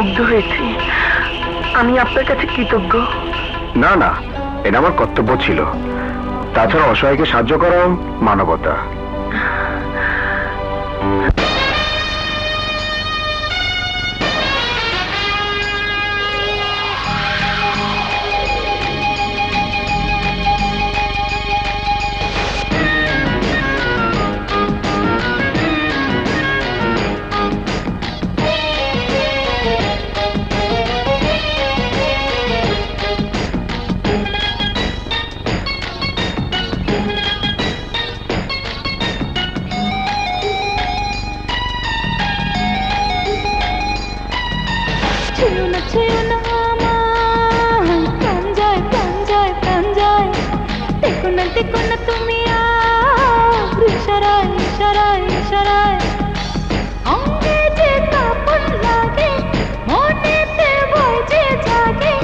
মুগ্ধ হয়েছি। আমি আপনার কাছে কৃতজ্ঞ। না না, এটা আমার কর্তব্য ছিল। তাছাড়া অসহায়কে সাহায্য করা মানবতা। ছুঁয়ো না আমায়, প্রাণ যায় প্রাণ যায় প্রাণ যায়। দেখো না তুমি আর ইশারায় ইশারায় ইশারায়। অঙ্গে যে কাঁপন লাগে, মনেতে ভয় যে জাগে।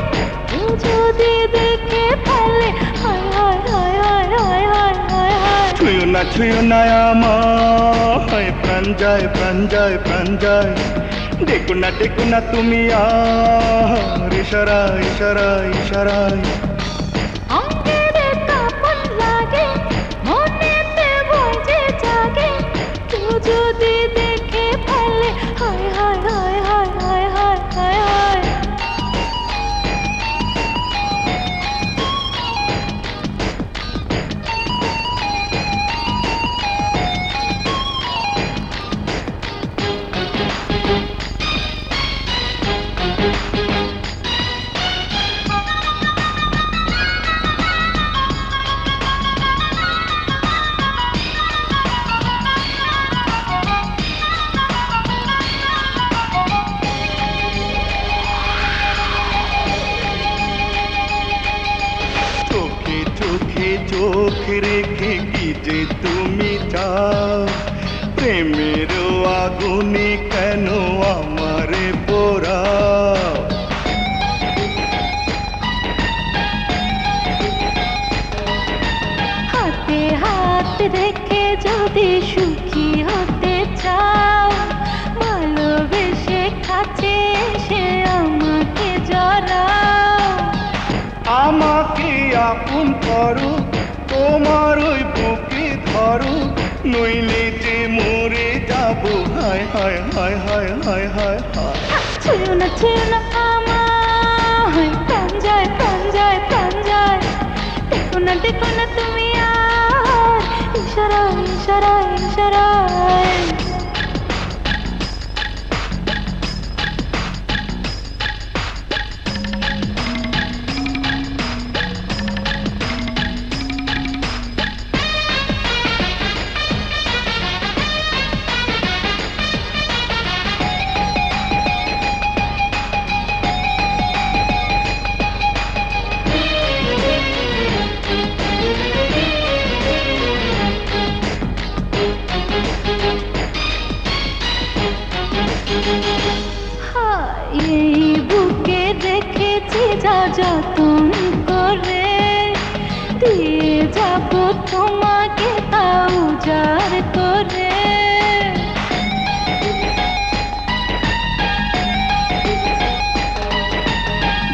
কেউ যদি দেখে ফেলে, হায় হায় হায় হায় হায় হায় হায় হায়। ছুঁয়ো না আমায়, প্রাণ যায় প্রাণ যায় প্রাণ যায়। দেখো না তুমি আর ইশারায় ইশারায় ইশারায়। অঙ্গে যে কাঁপন লাগে, মনেতে ভয় যে জাগে। কেউ যদি দেখে ফেলে, হায় হায় হায় হায় হায় হায় হায় হায়। চোখে চোখে চোখ রেখে কি যে তুমি চাও, প্রেমের আগুনে কেন আমারে পোড়াও। হাতে হাত রেখে যদি সুখী হতে চাও, ভালোবেসে কাছে এসে আমাকে জড়াও। আমাকে আপন করো, তোমার ওই বুকে ধরো, নইলে যে মরে যাবো। হায় হায় হায় হায় হায় হায় হায়। ছুঁয়ো না আমায়, প্রাণ যায় প্রাণ যায় প্রাণ যায়। দেখো না তুমি আর ইশারায় ইশারায় ইশারায়। এই বুকে রেখেছি যা যতন করে, দিয়ে যাব তোমাকে তা উজাড় করে।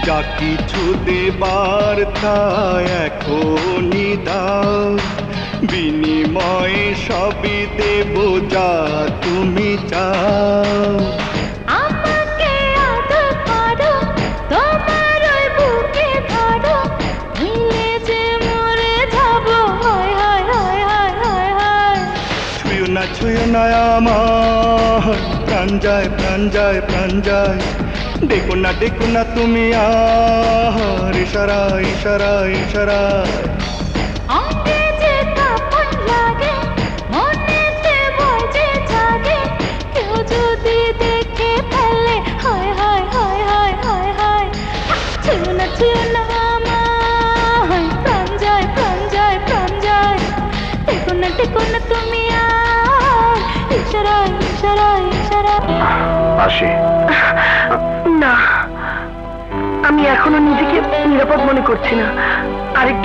যা কিছু দেবার তা এখনই দাও, বিনিময়ে সবই দেব যা তুমি চাও। আমাকে আদর করো, তোমার ওই বুকে ধরো, মিলে যে মরে যাব। হায় হায় হায় হায় হায় হায়। ছুঁয়ো না আমার, প্রাণ যায় প্রাণ যায় প্রাণ যায়। দেখো না তুমি আর ইশারায় ইশারায় ইশারায়। অঙ্গে যে কাঁপন লাগে, মনেতে ভয় যে জাগে। কেউ যদি দেখে ফেলে, হায় হায় হায় হায় হায় হায়। ছুঁয়ো না আমায়, প্রাণ যায় প্রাণ যায় প্রাণ যায়। দেখো না তুমি আর ইশারায় ইশারায় ইশারায়। আসি। না, আমি এখনো নিজেকে নিরাপদ মনে করছি না। আরেকটু